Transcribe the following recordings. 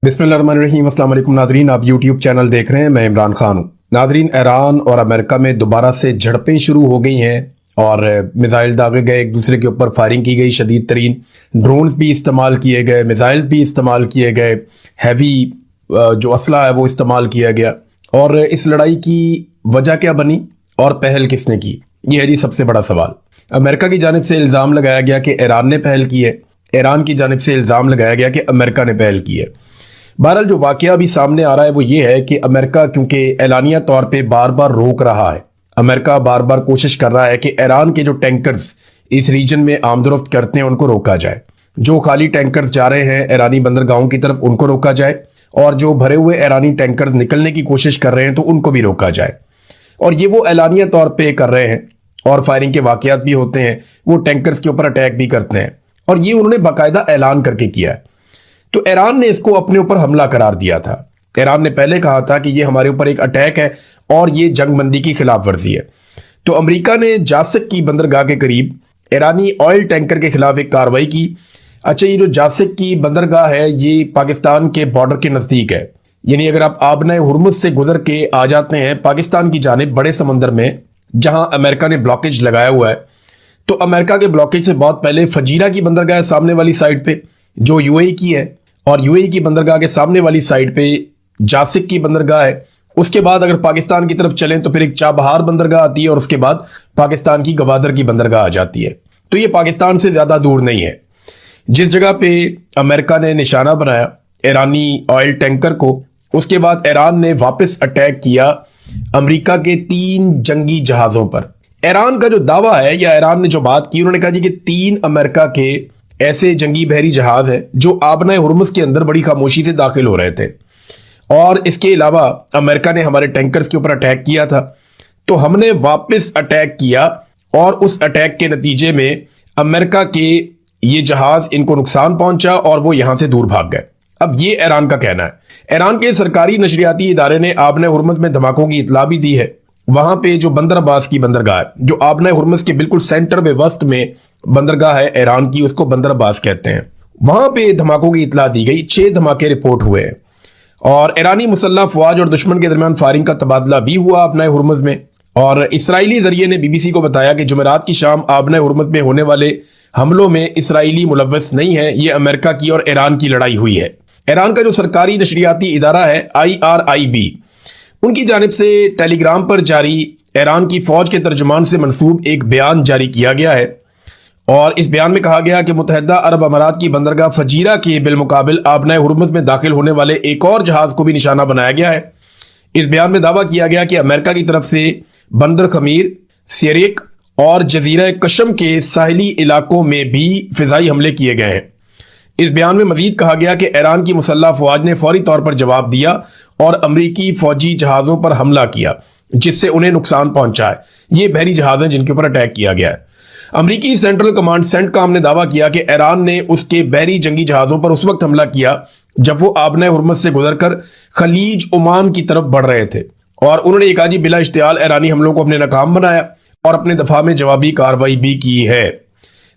बिस्मिल्लाहिर्रहमानिर्रहीम। अस्सलाम वालेकुम नादरीन, आप यूट्यूब चैनल देख रहे हैं। मैं इमरान खान हूँ। नादरीन, ईरान और अमेरिका में दोबारा से झड़पें शुरू हो गई हैं और मिसाइल दागे गए, एक दूसरे के ऊपर फायरिंग की गई, शदीद तरीन ड्रोन्स भी इस्तेमाल किए गए, मिसाइल भी इस्तेमाल किए गए, हैवी जो असला है वो इस्तेमाल किया गया। और इस लड़ाई की वजह क्या बनी और पहल किसने की, ये है जी सबसे बड़ा सवाल। अमेरिका की जानिब से इल्ज़ाम लगाया गया कि ईरान ने पहल की है, ईरान की जानिब से इल्ज़ाम लगाया गया कि अमेरिका ने पहल की है। बहरहाल जो वाकया अभी सामने आ रहा है वो ये है कि अमेरिका क्योंकि एलानिया तौर पे बार बार रोक रहा है, अमेरिका बार बार कोशिश कर रहा है कि ईरान के जो टैंकर्स इस रीजन में आमदरफ्त करते हैं उनको रोका जाए, जो खाली टैंकर्स जा रहे हैं ईरानी बंदरगाहों की तरफ उनको रोका जाए, और जो भरे हुए ईरानी टैंकर्स निकलने की कोशिश कर रहे हैं तो उनको भी रोका जाए। और ये वो एलानिया तौर पर कर रहे हैं और फायरिंग के वाकयात भी होते हैं, वो टैंकर्स के ऊपर अटैक भी करते हैं, और ये उन्होंने बाकायदा ऐलान करके किया है। तो ईरान ने इसको अपने ऊपर हमला करार दिया था। ईरान ने पहले कहा था कि ये हमारे ऊपर एक अटैक है और ये जंगबंदी की खिलाफ वर्जी है। तो अमेरिका ने जासिक की बंदरगाह के करीब ईरानी ऑयल टैंकर के खिलाफ एक कार्रवाई की। अच्छा, ये जो जासिक की बंदरगाह है ये पाकिस्तान के बॉर्डर के नज़दीक है, यानी अगर आप आबना हुर्मुज़ से गुजर के आ जाते हैं पाकिस्तान की जानिब बड़े समंदर में, जहां अमेरिका ने ब्लॉकेज लगाया हुआ है, तो अमेरिका के ब्लॉकेज से बहुत पहले फजीरा की बंदरगाह है सामने वाली साइड पे जो यूएई की है, और यूएई की बंदरगाह के सामने वाली साइड पे जासिक की बंदरगाह है। उसके बाद अगर पाकिस्तान की तरफ चलें तो फिर एक चाबहार बंदरगाह आती है और उसके बाद पाकिस्तान की गवादर की बंदरगाह आ जाती है। तो ये पाकिस्तान से ज़्यादा दूर नहीं है। जिस जगह पे अमेरिका ने निशाना बनाया ईरानी ऑयल टैंकर को, उसके बाद ईरान ने वापस अटैक किया अमेरिका के 3 जंगी जहाज़ों पर। ईरान का जो दावा है या ईरान ने जो बात की, उन्होंने कहा जी कि 3 अमेरिका के ऐसे जंगी बहरी जहाज है जो आबना हुर्मुज़ के अंदर बड़ी खामोशी से दाखिल हो रहे थे, और इसके अलावा अमेरिका ने हमारे टैंकर्स के ऊपर अटैक किया था, तो हमने वापस अटैक किया और उस अटैक के नतीजे में अमेरिका के ये जहाज इनको नुकसान पहुंचा और वो यहां से दूर भाग गए। अब ये ईरान का कहना है। ईरान के सरकारी नशरियाती इदारे ने आबना हुर्मुज़ में धमाकों की इतला भी दी है। वहां पे जो बंदर अब्बास की बंदरगाह है जो आबना हुर्मुज़ के बिल्कुल सेंटर में वस्त में बंदरगाह है ईरान की, उसको बंदर अब्बास कहते हैं, वहां पे धमाकों की इतला दी गई। 6 धमाके रिपोर्ट हुए हैं और ईरानी मुसल्लह अफवाज और दुश्मन के दरमियान फायरिंग का तबादला भी हुआ आबना हुर्मुज़ में। और इसराइली जरिए ने बीबीसी को बताया कि जुमेरात की शाम आबना हुर्मुज़ में होने वाले हमलों में इसराइली मुलव्वस नहीं है, ये अमेरिका की और ईरान की लड़ाई हुई है। ईरान का जो सरकारी नशरियाती इदारा है IRIB, उनकी जानिब से टेलीग्राम पर जारी ईरान की फौज के तर्जुमान से मंसूब एक बयान जारी किया गया है, और इस बयान में कहा गया कि मुत्तहिदा अरब अमारात की बंदरगाह फजीरा के बिलमुकाबिल आबना हुर्मुज़ में दाखिल होने वाले एक और जहाज को भी निशाना बनाया गया है। इस बयान में दावा किया गया कि अमेरिका की तरफ से बंदर खमीर, सिरिक और जजीरा कशम के साहिली इलाकों में भी फिजाई हमले किए गए हैं। इस बयान में मजीद कहा गया कि ईरान की मुसल्लह अफवाज ने फौरी तौर पर जवाब दिया और अमरीकी फौजी जहाज़ों पर हमला किया जिससे उन्हें नुकसान पहुंचा है। ये बहरी जहाज हैं जिनके ऊपर अटैक किया गया है। अमरीकी सेंट्रल कमांड सेंटकॉम ने दावा किया कि ईरान ने उसके बहरी जंगी जहाज़ों पर उस वक्त हमला किया जब वो आबना हुर्मुज़ से गुजरकर खलीज ओमान की तरफ बढ़ रहे थे, और उन्होंने एक आजी बिला इश्तियाल ईरानी हमलों को अपने नाकाम बनाया और अपने दफा में जवाबी कार्रवाई भी की है।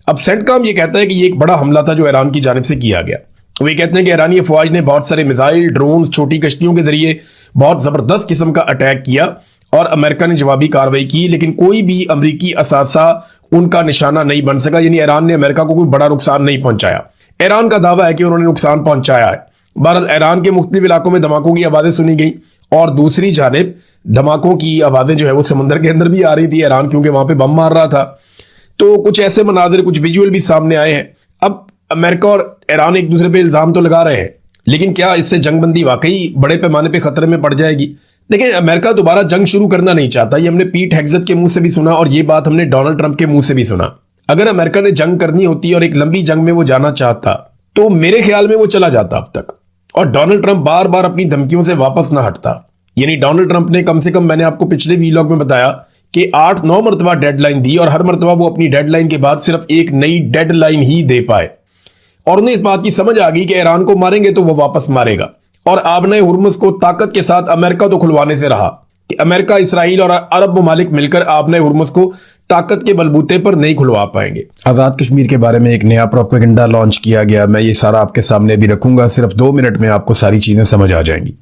अब सेंटकॉम ये कहता है कि ये एक बड़ा हमला था जो ईरान की जानिब से किया गया। वो ये कहते हैं कि ईरानी अफवाज ने बहुत सारे मिसाइल, ड्रोन, छोटी कश्तियों के जरिए बहुत जबरदस्त किस्म का अटैक किया और अमेरिका ने जवाबी कार्रवाई की, लेकिन कोई भी अमरीकी असासा उनका निशाना नहीं बन सका, यानी ईरान ने अमेरिका को कोई बड़ा नुकसान नहीं पहुंचाया। ईरान का दावा है कि उन्होंने नुकसान पहुंचाया है। बहरहाल ईरान के मुख्तलिफ इलाकों में धमाकों की आवाज़ें सुनी गई और दूसरी जानिब धमाकों की आवाज़ें जो है वो समंदर के अंदर भी आ रही थी ईरान, क्योंकि वहां पर बम मार रहा था। तो कुछ ऐसे मनाजिर, कुछ विजुअल भी सामने आए हैं। अब अमेरिका और ईरान एक दूसरे पे इल्ज़ाम तो लगा रहे हैं, लेकिन क्या इससे जंगबंदी वाकई बड़े पैमाने पे खतरे में पड़ जाएगी? देखिए, अमेरिका दोबारा जंग शुरू करना नहीं चाहता। ये हमने पीट हेग्सेथ के मुंह से भी सुना और ये बात हमने डोनाल्ड ट्रंप के मुंह से भी सुना। अगर अमेरिका ने जंग करनी होती और एक लंबी जंग में वो जाना चाहता तो मेरे ख्याल में वो चला जाता अब तक, और डोनाल्ड ट्रंप बार बार अपनी धमकियों से वापस ना हटता। यानी डोनाल्ड ट्रंप ने कम से कम, मैंने आपको पिछले वीलॉग में बताया कि 8-9 मरतबा डेडलाइन दी और हर मरतबा वो अपनी डेडलाइन के बाद सिर्फ एक नई डेडलाइन ही दे पाए, और उन्हें इस बात की समझ आ गई कि ईरान को मारेंगे तो वो वापस मारेगा। और आबना हुर्मुज़ को ताकत के साथ अमेरिका तो खुलवाने से रहा कि अमेरिका, इसराइल और अरब ममालिक मिलकर आबना हुर्मुज़ को ताकत के बलबूते पर नहीं खुलवा पाएंगे। आजाद कश्मीर के बारे में एक नया प्रोपेगेंडा लॉन्च किया गया, मैं ये सारा आपके सामने भी रखूंगा, सिर्फ 2 मिनट में आपको सारी चीजें समझ आ जाएंगी।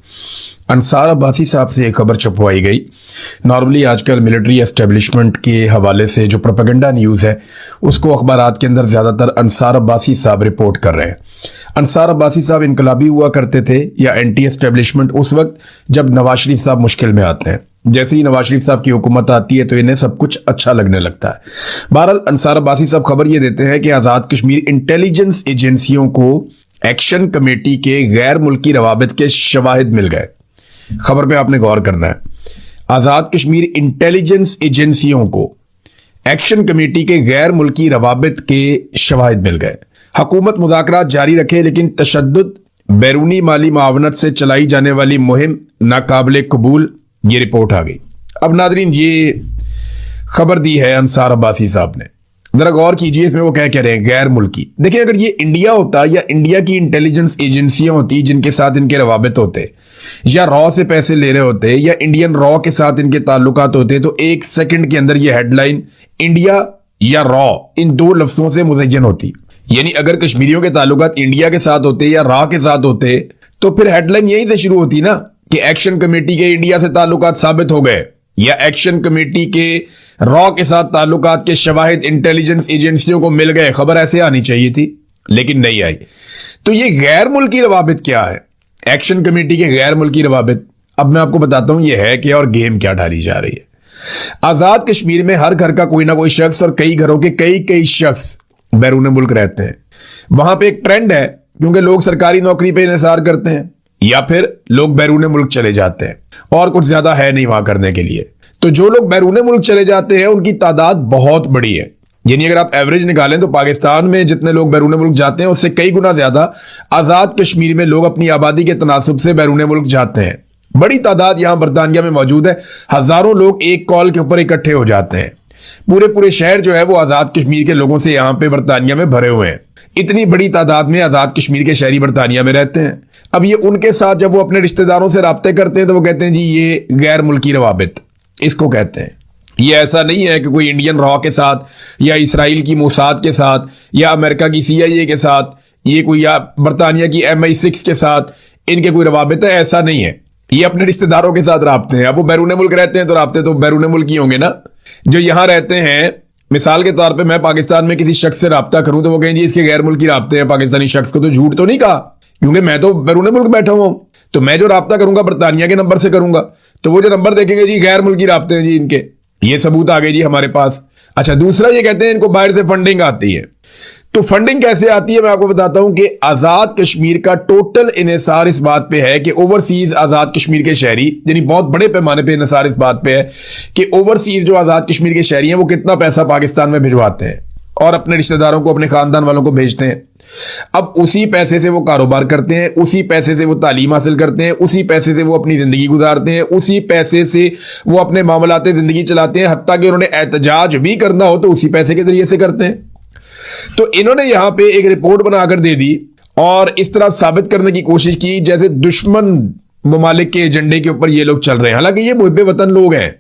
अंसार अब्बासी साहब से एक खबर छपवाई गई। नॉर्मली आजकल मिलिट्री एस्टेब्लिशमेंट के हवाले से जो प्रोपेगेंडा न्यूज़ है उसको अखबारात के अंदर ज़्यादातर अंसार अब्बासी साहब रिपोर्ट कर रहे हैं। अंसार अब्बासी साहब इनकलाबी हुआ करते थे या एंटी एस्टेब्लिशमेंट उस वक्त जब नवाज शरीफ साहब मुश्किल में आते हैं। जैसे ही नवाज शरीफ साहब की हुकूमत आती है तो इन्हें सब कुछ अच्छा लगने लगता है। बहरहाल अंसार अब्बासी साहब खबर ये देते हैं कि आज़ाद कश्मीर इंटेलिजेंस एजेंसियों को एक्शन कमेटी के गैर मुल्की रवाबित के शवाहिद मिल गए। खबर पे आपने गौर करना है। आजाद कश्मीर इंटेलिजेंस एजेंसियों को एक्शन कमेटी के गैर मुल्की रवाबित के शवाहिद मिल गए। हुकूमत मुज़ाकरात जारी रखे लेकिन तशद्दुद, बैरूनी माली मावनत से चलाई जाने वाली मुहिम नाकाबिले कबूल, ये रिपोर्ट आ गई। अब नादरीन ये खबर दी है अंसार अब्बासी साहब ने, जरा गौर कीजिए इसमें वो क्या कह रहे हैं, गैर मुल्की। देखिए अगर ये इंडिया होता या इंडिया की इंटेलिजेंस एजेंसियां होती जिनके साथ इनके रवाबित होते, या रॉ से पैसे ले रहे होते, या इंडियन रॉ के साथ इनके ताल्लुकात होते, तो 1 सेकंड के अंदर ये हेडलाइन इंडिया या रॉ इन 2 लफ्जों से मुज़य्यन होती। यानी अगर कश्मीरियों के ताल्लुकात इंडिया के साथ होते या रॉ के साथ होते तो फिर हेडलाइन यहीं से शुरू होती ना कि एक्शन कमेटी के इंडिया से ताल्लुकात साबित हो गए, या एक्शन कमेटी के रॉ के साथ ताल्लुकात के शवाहिद इंटेलिजेंस एजेंसियों को मिल गए। खबर ऐसे आनी चाहिए थी लेकिन नहीं आई। तो ये गैर मुल्की रवाबित क्या है, एक्शन कमेटी के गैर मुल्की रवाबित, अब मैं आपको बताता हूं ये है क्या और गेम क्या ढाली जा रही है। आजाद कश्मीर में हर घर का कोई ना कोई शख्स और कई घरों के कई शख्स बैरून मुल्क रहते हैं। वहां पे एक ट्रेंड है क्योंकि लोग सरकारी नौकरी पे इंहिसार करते हैं या फिर लोग बैरून मुल्क चले जाते हैं और कुछ ज्यादा है नहीं वहां करने के लिए। तो जो लोग बैरून मुल्क चले जाते हैं उनकी तादाद बहुत बड़ी है। यानी अगर आप एवरेज निकालें तो पाकिस्तान में जितने लोग बैरून मुल्क जाते हैं उससे कई गुना ज्यादा आजाद कश्मीर में लोग अपनी आबादी के तनासुब से बैरून मुल्क जाते हैं। बड़ी तादाद यहां बरतानिया में मौजूद है। हजारों लोग एक कॉल के ऊपर इकट्ठे हो जाते हैं। पूरे शहर जो है वो आजाद कश्मीर के लोगों से यहां पे बरतानिया में भरे हुए हैं। इतनी बड़ी तादाद में आजाद कश्मीर के शहरी बरतानिया में रहते हैं। अब ये उनके साथ जब वो अपने रिश्तेदारों से राब्ते करते हैं तो वो कहते हैं जी ये गैर मुल्की रवाबित इसको कहते हैं। ये ऐसा नहीं है कि कोई इंडियन रॉ के साथ या इसराइल की मोसाद के साथ या अमेरिका की CIA के साथ, ये कोई या बरतानिया की MI6 के साथ इनके कोई रवाबित है, ऐसा नहीं है। ये अपने रिश्तेदारों के साथ राब्ते हैं। अब वो बैरून मुल्क रहते हैं तो राब्ते तो बैरून मुल्क ही होंगे ना। जो यहां रहते हैं, मिसाल के तौर पे मैं पाकिस्तान में किसी शख्स से राब्ता करूं तो वो कहें जी इसके गैर मुल्की राब्ते हैं पाकिस्तानी शख्स को, तो झूठ तो नहीं कहा क्योंकि मैं तो बैरून मुल्क बैठा हुआ हूं। तो मैं जो राब्ता करूंगा बरतानिया के नंबर से करूंगा तो वो जो नंबर देखेंगे जी गैर मुल्की राब्ते हैं जी इनके, ये सबूत आ गए जी हमारे पास। अच्छा दूसरा ये कहते हैं इनको बाहर से फंडिंग आती है। तो फंडिंग कैसे आती है मैं आपको बताता हूं कि आजाद कश्मीर का टोटल इन्हिसार इस बात पे है कि ओवरसीज आजाद कश्मीर के शहरी, यानी बहुत बड़े पैमाने पे इन्हिसार इस बात पे है कि ओवरसीज जो आजाद कश्मीर के शहरी हैं वो कितना पैसा पाकिस्तान में भिजवाते हैं और अपने रिश्तेदारों को, अपने खानदान वालों को भेजते हैं। अब उसी पैसे से वो कारोबार करते हैं, उसी पैसे से वो तालीम हासिल करते हैं, उसी पैसे से वो अपनी जिंदगी गुजारते हैं, उसी पैसे से वो अपने मामलाते जिंदगी चलाते हैं। हत्ता कि उन्होंने एहतजाज भी करना हो तो उसी पैसे के जरिए से करते हैं। तो इन्होंने यहां पे एक रिपोर्ट बनाकर दे दी और इस तरह साबित करने की कोशिश की जैसे दुश्मन ममालिक के एजेंडे के ऊपर ये लोग चल रहे हैं। हालांकि ये मुहिब्बे वतन लोग हैं।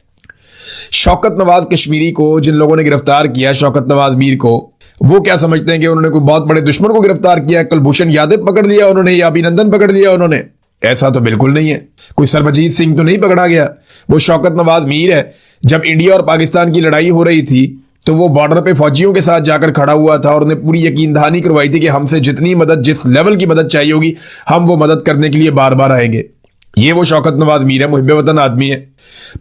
शौकत नवाज कश्मीरी को जिन लोगों ने गिरफ्तार किया, शौकत नवाज मीर को, वो क्या समझते हैं कि उन्होंने कोई बहुत बड़े दुश्मन को गिरफ्तार किया, कुलभूषण यादव पकड़ लिया उन्होंने या अभिनंदन पकड़ लिया उन्होंने? ऐसा तो बिल्कुल नहीं है। कोई सरबजीत सिंह तो नहीं पकड़ा गया। वो शौकत नवाज मीर है। जब इंडिया और पाकिस्तान की लड़ाई हो रही थी तो वो बॉर्डर पे फौजियों के साथ जाकर खड़ा हुआ था और उन्हें पूरी यकीन दहानी करवाई थी कि हमसे जितनी मदद, जिस लेवल की मदद चाहिए होगी, हम वो मदद करने के लिए बार बार आएंगे। ये वो शौकत नवाज मीर है, मुहिब्बे वतन आदमी है,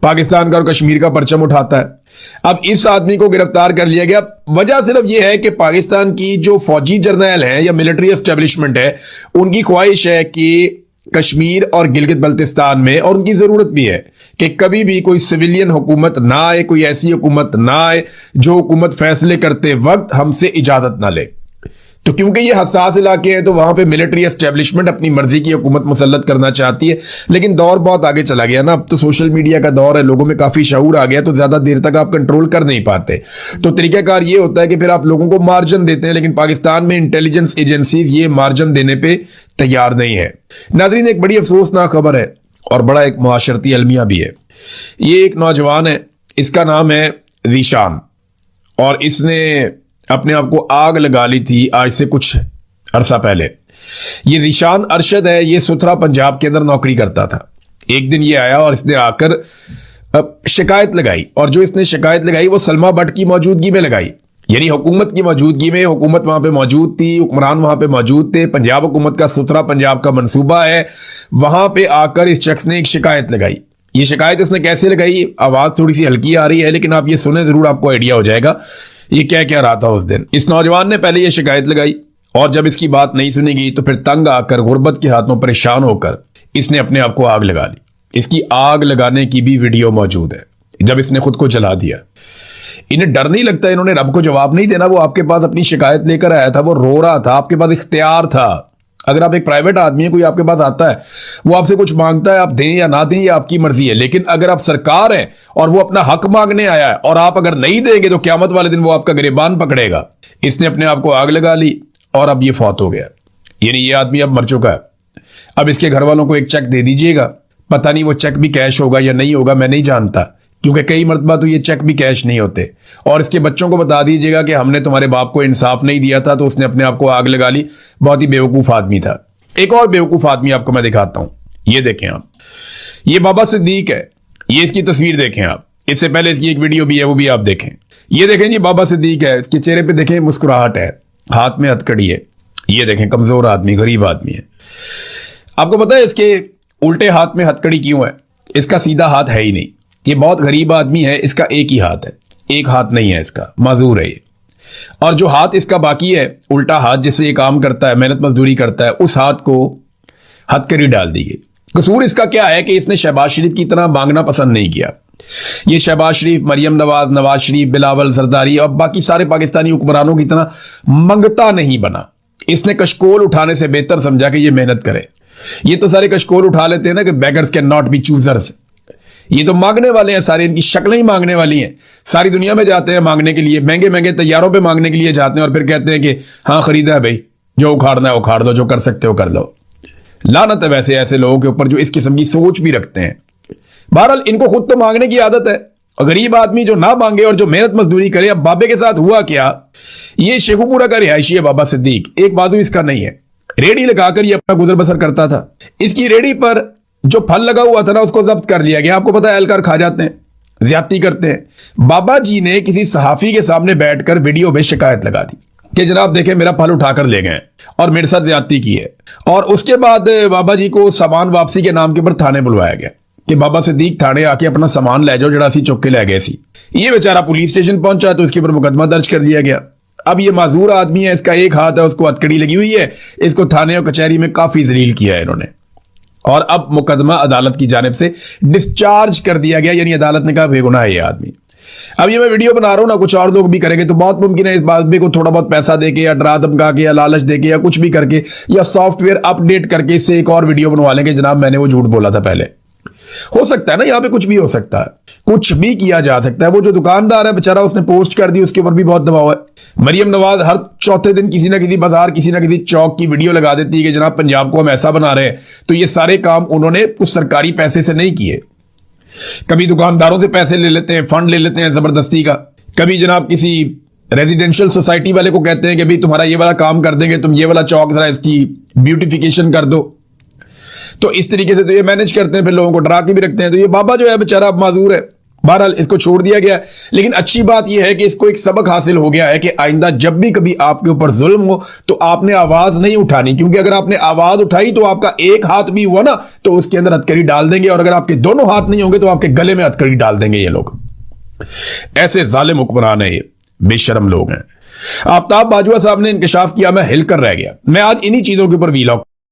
पाकिस्तान का और कश्मीर का परचम उठाता है। अब इस आदमी को गिरफ्तार कर लिया गया। वजह सिर्फ यह है कि पाकिस्तान की जो फौजी जर्नैल हैं या मिलिट्री एस्टेब्लिशमेंट है, उनकी ख्वाहिश है कि कश्मीर और गिलगित बल्तिस्तान में, और उनकी जरूरत भी है कि कभी भी कोई सिविलियन हुकूमत ना आए, कोई ऐसी हुकूमत ना आए जो हुकूमत फैसले करते वक्त हमसे इजाजत ना ले। तो क्योंकि ये हसास इलाके हैं तो वहां पे मिलिट्री एस्टेब्लिशमेंट अपनी मर्जी की हुकूमत मुसल्लत करना चाहती है। लेकिन दौर बहुत आगे चला गया ना, अब तो सोशल मीडिया का दौर है, लोगों में काफी शऊर आ गया, तो ज्यादा देर तक आप कंट्रोल कर नहीं पाते। तो तरीकाकार ये होता है कि फिर आप लोगों को मार्जिन देते हैं, लेकिन पाकिस्तान में इंटेलिजेंस एजेंसी ये मार्जिन देने पर तैयार नहीं है। नाज़रीन एक बड़ी अफसोसनाक खबर है और बड़ा एक मुआशरती अलमिया भी है। ये एक नौजवान है, इसका नाम है ज़ीशान। और इसने अपने आप को आग लगा ली थी आज से कुछ अरसा पहले। ये ज़ीशान अरशद है, ये सुथरा पंजाब के अंदर नौकरी करता था। एक दिन ये आया और इसने आकर शिकायत लगाई, और जो इसने शिकायत लगाई वो सलमा भट्ट की मौजूदगी में लगाई, यानी हुकूमत की मौजूदगी में। हुकूमत वहां पे मौजूद थी, हुक्मरान वहां पे मौजूद थे, पंजाब हुकूमत का सुथरा पंजाब का मंसूबा है। वहां पे आकर इस शख्स ने एक शिकायत लगाई। ये शिकायत इसने कैसे लगाई, आवाज थोड़ी सी हल्की आ रही है, लेकिन आप ये सुने जरूर, आपको आइडिया हो जाएगा ये क्या क्या रहा था उस दिन। इस नौजवान ने पहले ये शिकायत लगाई, और जब इसकी बात नहीं सुनी गई तो फिर तंग आकर, गुर्बत के हाथों परेशान होकर इसने अपने आप को आग लगा ली। इसकी आग लगाने की भी वीडियो मौजूद है, जब इसने खुद को जला दिया। इन्हें डर नहीं लगता, इन्होंने रब को जवाब नहीं देना। वो आपके पास अपनी शिकायत लेकर आया था, वो रो रहा था, आपके पास इख्तियार था। अगर आप एक प्राइवेट आदमी है, कोई आपके पास आता है, वो आपसे कुछ मांगता है, आप दें या ना दें ये आपकी मर्जी है। लेकिन अगर आप सरकार है और वो अपना हक मांगने आया है और आप अगर नहीं देंगे तो क़यामत वाले दिन वो आपका गिरबान पकड़ेगा। इसने अपने आप को आग लगा ली और अब ये फौत हो गया, यानी ये आदमी अब मर चुका है। अब इसके घर वालों को एक चेक दे दीजिएगा, पता नहीं वो चेक भी कैश होगा या नहीं होगा, मैं नहीं जानता, क्योंकि कई मरतबा तो ये चेक भी कैश नहीं होते। और इसके बच्चों को बता दीजिएगा कि हमने तुम्हारे बाप को इंसाफ नहीं दिया था तो उसने अपने आप को आग लगा ली। बहुत ही बेवकूफ आदमी था। एक और बेवकूफ आदमी आपको मैं दिखाता हूं, ये देखें आप, ये बाबा सिद्दीक है, ये इसकी तस्वीर देखें आप। इससे पहले इसकी एक वीडियो भी है, वो भी आप देखें। ये देखें जी, बाबा सिद्दीक है, इसके चेहरे पे देखें मुस्कुराहट है, हाथ में हथकड़ी है। ये देखें, कमजोर आदमी, गरीब आदमी है। आपको पता है इसके उल्टे हाथ में हथकड़ी क्यों है? इसका सीधा हाथ है ही नहीं। ये बहुत गरीब आदमी है, इसका एक ही हाथ है, एक हाथ नहीं है इसका, माजूर है ये। और जो हाथ इसका बाकी है, उल्टा हाथ जिससे ये काम करता है, मेहनत मजदूरी करता है, उस हाथ को हथकड़ी डाल दी गई। कसूर इसका क्या है कि इसने शहबाज शरीफ की तरह मांगना पसंद नहीं किया। ये शहबाज शरीफ, मरियम नवाज, नवाज शरीफ, बिलावल जरदारी और बाकी सारे पाकिस्तानी हुक्मरानों की तरह मंगता नहीं बना। इसने कशकोल उठाने से बेहतर समझा कि ये मेहनत करे। ये तो सारे कशकोल उठा लेते हैं ना कि beggars can not be choosers. ये तो मांगने वाले हैं सारे, इनकी शक्लें ही मांगने वाली हैं। सारी दुनिया में जाते हैं मांगने के लिए, महंगे महंगे तैयारों पे मांगने के लिए जाते हैं और फिर कहते हैं कि हाँ खरीदा है भाई, जो उखाड़ना है उखाड़ दो, जो कर सकते हो कर लो। लानत है वैसे ऐसे लोगों के ऊपर जो इस किस्म की सोच भी रखते हैं। बहरहाल इनको खुद तो मांगने की आदत है, और गरीब आदमी जो ना मांगे और जो मेहनत मजदूरी करे। अब बाबे के साथ हुआ क्या, ये शेखुपुरा का रिहायशी है बाबा सिद्दीक, एक बाजू इसका नहीं है, रेडी लगाकर ये अपना गुजर बसर करता था। इसकी रेडी पर जो फल लगा हुआ था ना, उसको जब्त कर लिया गया। आपको पता है एहलकार खा जाते हैं, ज्यादती करते हैं। बाबा जी ने किसी सहाफी के सामने बैठकर वीडियो में शिकायत लगा दी कि जनाब देखें मेरा फल उठाकर ले गए और मेरे साथ ज्यादती की है। और उसके बाद बाबा जी को सामान वापसी के नाम के ऊपर थाने बुलवाया गया कि बाबा सिद्दीक थाने आके अपना सामान ले जाओ, जरा सी चुक के ले गए सी। ये बेचारा पुलिस स्टेशन पहुंचा तो उसके ऊपर मुकदमा दर्ज कर दिया गया। अब ये माजूर आदमी है, इसका एक हाथ है, उसको हथकड़ी लगी हुई है, इसको थाने और कचहरी में काफी जलील किया है इन्होंने। और अब मुकदमा अदालत की जानिब से डिस्चार्ज कर दिया गया, यानी अदालत ने कहा बेगुनाह है ये आदमी। अब ये मैं वीडियो बना रहा हूं ना, कुछ और लोग भी करेंगे तो बहुत मुमकिन है इस बात को थोड़ा बहुत पैसा देके या डरा धमका के या लालच देके या कुछ भी करके या सॉफ्टवेयर अपडेट करके इससे एक और वीडियो बनवा लेंगे, जनाब मैंने वो झूठ बोला था पहले। हो सकता है ना, यहां पे कुछ भी हो सकता है, कुछ भी किया जा सकता है। वो जो दुकानदार है बेचारा, उसने पोस्ट कर दी, उसके ऊपर भी बहुत दबाव है। मरियम नवाज हर चौथे दिन किसी ना किसी बाजार, किसी ना किसी चौक की वीडियो लगा देती है कि जनाब पंजाब को हम ऐसा बना रहे हैं। तो ये सारे काम उन्होंने कुछ सरकारी पैसे से नहीं किए। कभी दुकानदारों से पैसे ले लेते हैं, फंड ले लेते हैं जबरदस्ती का। कभी जनाब किसी रेजिडेंशियल सोसाइटी वाले को कहते हैं कि भाई तुम्हारा ये वाला काम कर देंगे, तुम ये वाला चौक जरा इसकी ब्यूटिफिकेशन कर दो। तो इस तरीके से तो ये मैनेज करते हैं, फिर लोगों को डरा के भी रखते हैं। तो ये बाबा जो है बेचारा अब माजूर है। बहरहाल इसको छोड़ दिया गया। लेकिन अच्छी बात यह है कि इसको एक सबक हासिल हो गया है कि आइंदा जब भी कभी आपके ऊपर जुल्म हो तो आपने आवाज नहीं उठानी, क्योंकि अगर आपने आवाज उठाई तो आपका एक हाथ भी हुआ ना तो उसके अंदर हथकड़ी डाल देंगे, और अगर आपके दोनों हाथ नहीं होंगे तो आपके गले में हथकड़ी डाल देंगे ये लोग। ऐसे जालिम हुक्मरान है ये, बेशरम लोग हैं। आफ्ताब बाजवा साहब ने इंकशाफ किया, मैं हिल कर रह गया। मैं आज इन्हीं चीजों के ऊपर वीलॉग